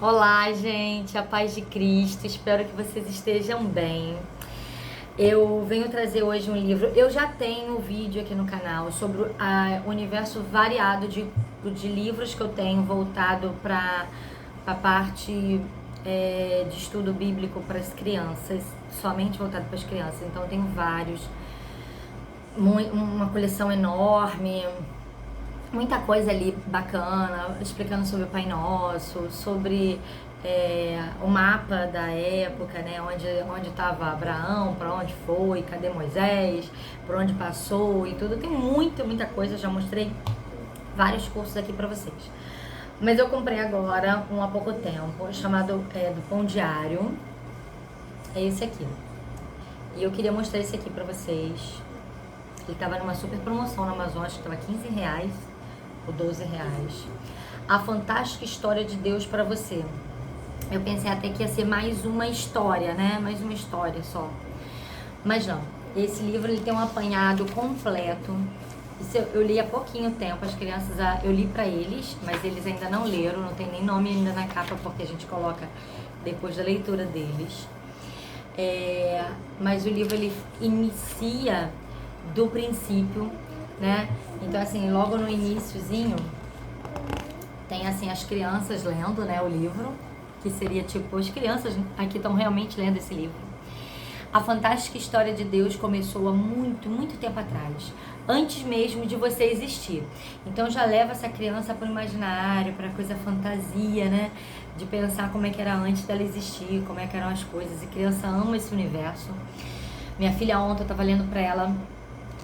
Olá, gente, a paz de Cristo. Espero que vocês estejam bem. Eu venho trazer hoje um livro. Eu já tenho um vídeo aqui no canal sobre o universo variado de livros que eu tenho voltado para a parte de estudo bíblico para as crianças, somente voltado para as crianças. Então, eu tenho vários, uma coleção enorme. Muita coisa ali bacana, explicando sobre o Pai Nosso, sobre o mapa da época, né? Onde estava Abraão, para onde foi, cadê Moisés, por onde passou e tudo. Tem muita coisa, já mostrei vários cursos aqui para vocês. Mas eu comprei agora, há pouco tempo, chamado do Pão Diário. É esse aqui. E eu queria mostrar esse aqui para vocês. Ele estava numa super promoção na Amazon, acho que estava R$15 ou R$12. A fantástica história de Deus para você. Eu pensei até que ia ser mais uma história, né? Mais uma história só. Mas não. Esse livro ele tem um apanhado completo. Isso eu li há pouquinho tempo. As crianças, eu li para eles, mas eles ainda não leram. Não tem nem nome ainda na capa, porque a gente coloca depois da leitura deles. Mas o livro ele inicia do princípio, né? Então, assim, logo no iniciozinho tem, assim, as crianças lendo, né, o livro, que seria, tipo, as crianças aqui estão realmente lendo esse livro. A fantástica história de Deus começou há muito tempo atrás, antes mesmo de você existir. Então, já leva essa criança para o imaginário, para a coisa fantasia, né? De pensar como é que era antes dela existir, como é que eram as coisas. E criança ama esse universo. Minha filha ontem, eu estava lendo para ela.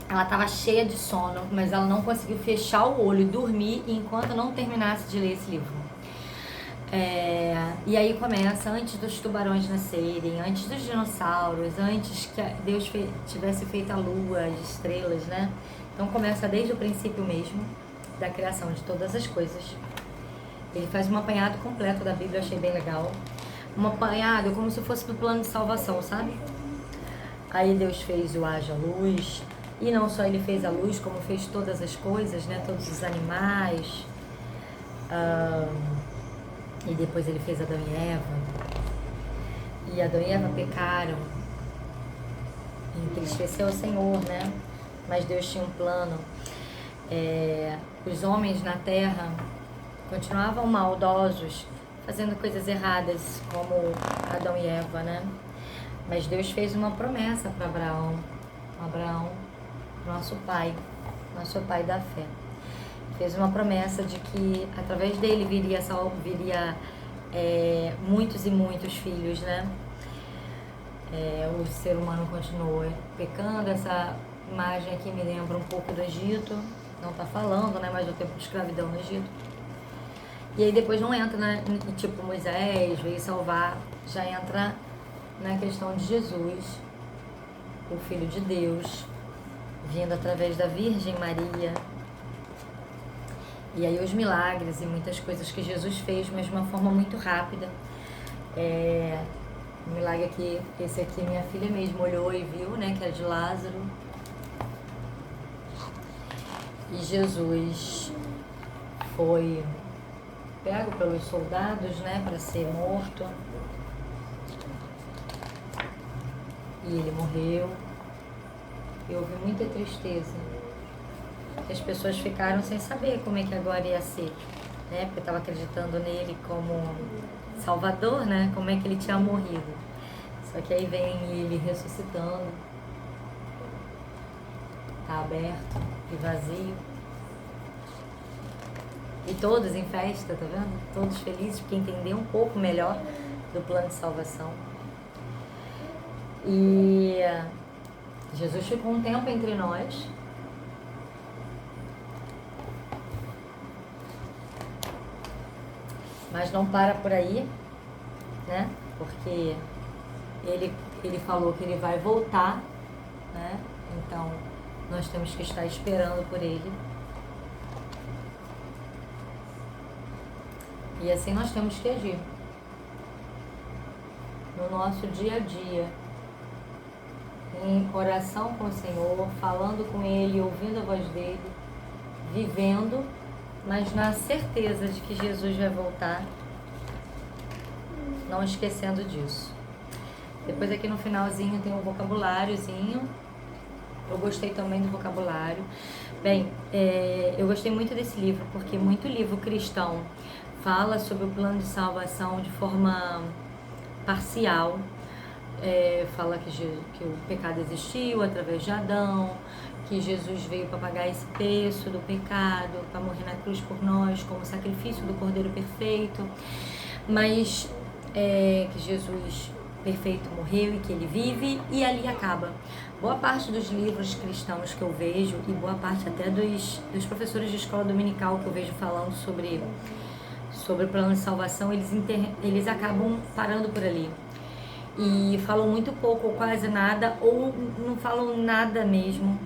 Ela estava cheia de sono, mas ela não conseguiu fechar o olho e dormir enquanto não terminasse de ler esse livro. E aí começa, antes dos tubarões nascerem, antes dos dinossauros, antes que Deus tivesse feito a lua, as estrelas, né? Então começa desde o princípio mesmo, da criação de todas as coisas. Ele faz um apanhado completo da Bíblia, eu achei bem legal. Um apanhado como se fosse pro plano de salvação, sabe? Aí Deus fez o haja luz. E não só ele fez a luz, como fez todas as coisas, né? Todos os animais. E depois ele fez Adão e Eva. E Adão e Eva pecaram. Entristeceu o Senhor, né? Mas Deus tinha um plano. Os homens na terra continuavam maldosos, fazendo coisas erradas, como Adão e Eva, né? Mas Deus fez uma promessa para Abraão. Abraão, nosso pai da fé, fez uma promessa de que através dele viria muitos e muitos filhos, né? O ser humano continuou pecando. Essa imagem aqui me lembra um pouco do Egito, não está falando, né? Mas do tempo de escravidão no Egito. E aí depois não entra, né? Tipo, Moisés veio salvar, já entra na questão de Jesus, o Filho de Deus, vindo através da Virgem Maria. E aí os milagres e muitas coisas que Jesus fez, mas de uma forma muito rápida. Um milagre aqui, esse aqui minha filha mesmo olhou e viu, né, que era de Lázaro. E Jesus foi pego pelos soldados, né, para ser morto. E ele morreu. E houve muita tristeza. As pessoas ficaram sem saber como é que agora ia ser, né? Porque estava acreditando nele como Salvador, né? Como é que ele tinha morrido. Só que aí vem ele ressuscitando. Tá aberto e vazio. E todos em festa, tá vendo? Todos felizes porque entenderam um pouco melhor do plano de salvação. E Jesus ficou um tempo entre nós. Mas não para por aí, né? Porque ele falou que ele vai voltar, né? Então nós temos que estar esperando por ele. E assim nós temos que agir no nosso dia a dia, em oração com o Senhor, falando com Ele, ouvindo a voz dEle, vivendo, mas na certeza de que Jesus vai voltar não esquecendo disso. Depois aqui no finalzinho tem um vocabuláriozinho. Eu gostei também do vocabulário. Bem, eu gostei muito desse livro, porque muito livro cristão fala sobre o plano de salvação de forma parcial. Fala que o pecado existiu através de Adão, que Jesus veio para pagar esse preço do pecado, para morrer na cruz por nós, como sacrifício do Cordeiro perfeito, mas que Jesus perfeito morreu e que ele vive, e ali acaba. Boa parte dos livros cristãos que eu vejo, e boa parte até dos professores de escola dominical que eu vejo falando sobre o plano de salvação, eles acabam parando por ali. E falam muito pouco ou quase nada, ou não falam nada mesmo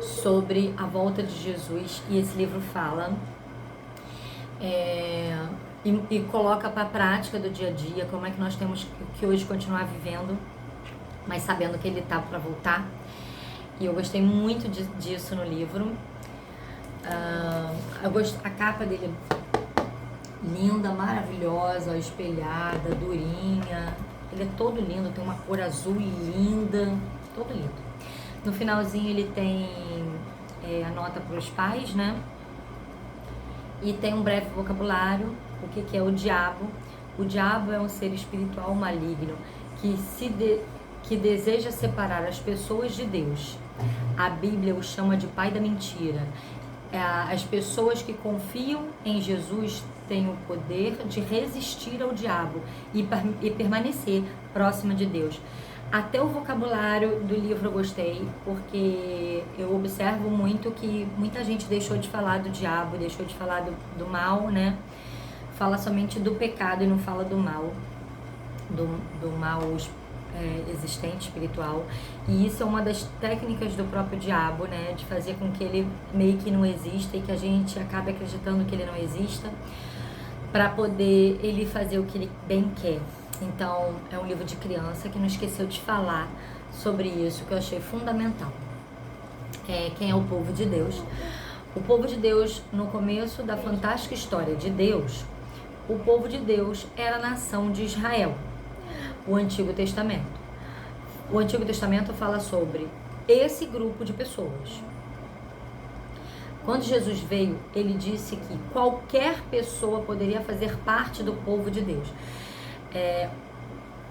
sobre a volta de Jesus. E esse livro fala e coloca para a prática do dia a dia, como é que nós temos que hoje continuar vivendo, mas sabendo que ele está para voltar. E eu gostei muito disso no livro. A capa dele linda, maravilhosa, espelhada, durinha. Ele é todo lindo, tem uma cor azul linda, todo lindo. No finalzinho ele tem a nota para os pais, né? E tem um breve vocabulário. O que é o diabo? O diabo é um ser espiritual maligno que deseja separar as pessoas de Deus. A Bíblia o chama de pai da mentira. As pessoas que confiam em Jesus têm o poder de resistir ao diabo e permanecer próxima de Deus. Até o vocabulário do livro eu gostei, porque eu observo muito que muita gente deixou de falar do diabo, deixou de falar do mal, né? Fala somente do pecado e não fala do mal, do mal existente, espiritual. E isso é uma das técnicas do próprio diabo, né? De fazer com que ele meio que não exista e que a gente acabe acreditando que ele não exista, para poder ele fazer o que ele bem quer. Então, é um livro de criança que não esqueceu de falar sobre isso, que eu achei fundamental. Quem é o povo de Deus? O povo de Deus, no começo da fantástica história de Deus, o povo de Deus era a nação de Israel, o Antigo Testamento. O Antigo Testamento fala sobre esse grupo de pessoas. Quando Jesus veio, ele disse que qualquer pessoa poderia fazer parte do povo de Deus.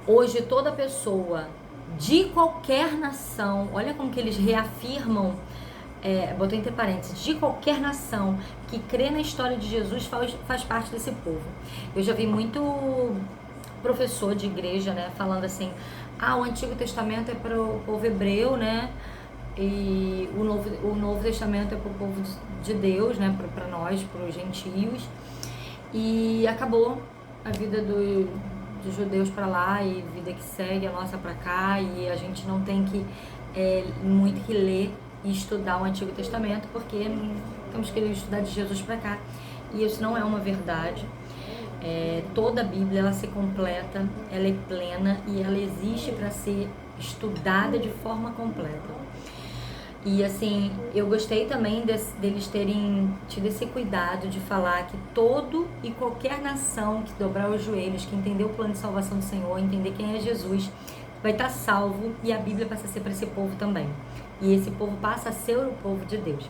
Hoje, toda pessoa de qualquer nação, olha como que eles reafirmam, botou entre parênteses, de qualquer nação que crê na história de Jesus faz parte desse povo. Eu já vi muito professor de igreja, né, falando assim, o Antigo Testamento é para o povo hebreu, né, e o Novo Testamento é para o povo de Deus, né, para nós, para os gentios, e acabou a vida dos judeus para lá e vida que segue a nossa para cá, e a gente não tem que muito que ler e estudar o Antigo Testamento, porque temos que estudar de Jesus para cá, e isso não é uma verdade. Toda a Bíblia, ela se completa, ela é plena e ela existe para ser estudada de forma completa. E assim, eu gostei também deles terem tido esse cuidado de falar que todo e qualquer nação que dobrar os joelhos, que entender o plano de salvação do Senhor, entender quem é Jesus, vai estar salvo, e a Bíblia passa a ser para esse povo também. E esse povo passa a ser o povo de Deus.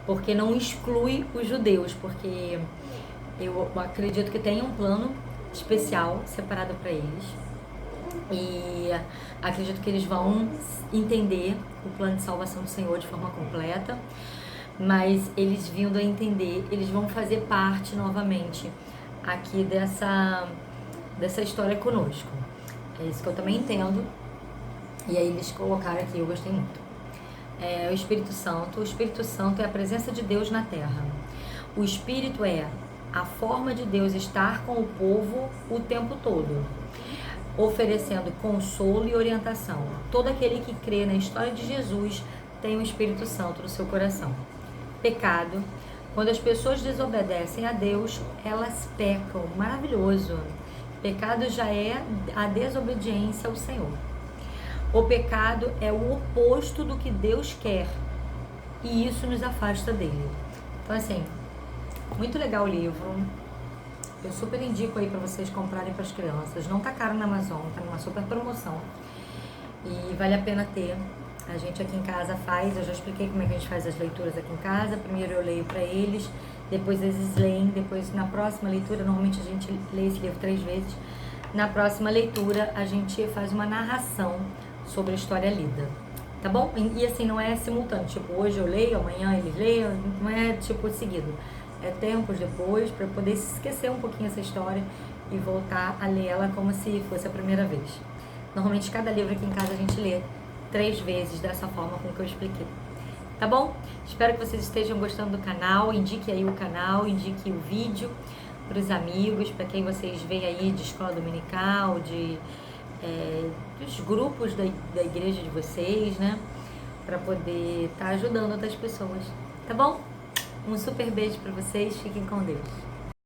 Porque não exclui os judeus, porque eu acredito que tem um plano especial separado para eles. E acredito que eles vão entender o plano de salvação do Senhor de forma completa, mas eles vindo a entender, eles vão fazer parte novamente aqui dessa história conosco. É isso que eu também entendo. E aí eles colocaram aqui, eu gostei muito. O Espírito Santo é a presença de Deus na terra. O Espírito é a forma de Deus estar com o povo o tempo todo, oferecendo consolo e orientação. Todo aquele que crê na história de Jesus tem o Espírito Santo no seu coração. Pecado. Quando as pessoas desobedecem a Deus, elas pecam. Maravilhoso. Pecado já é a desobediência ao Senhor. O pecado é o oposto do que Deus quer, e isso nos afasta dele. Então, assim, muito legal o livro. Eu super indico aí para vocês comprarem para as crianças. Não tá caro na Amazon, tá numa super promoção. E vale a pena ter. A gente aqui em casa faz, eu já expliquei como é que a gente faz as leituras aqui em casa. Primeiro eu leio para eles, depois eles leem, depois na próxima leitura, normalmente a gente lê esse livro 3 vezes. Na próxima leitura a gente faz uma narração sobre a história lida, tá bom? E assim, não é simultâneo, tipo, hoje eu leio, amanhã eles leiam, não é tipo seguido. É tempos depois, para poder esquecer um pouquinho essa história e voltar a ler ela como se fosse a primeira vez. Normalmente cada livro aqui em casa a gente lê 3 vezes dessa forma como que eu expliquei. Tá bom? Espero que vocês estejam gostando do canal. Indique aí o canal, indique o vídeo para os amigos, para quem vocês veem aí de escola dominical, dos grupos da igreja de vocês, né? Para poder estar ajudando outras pessoas. Tá bom? Um super beijo para vocês. Fiquem com Deus.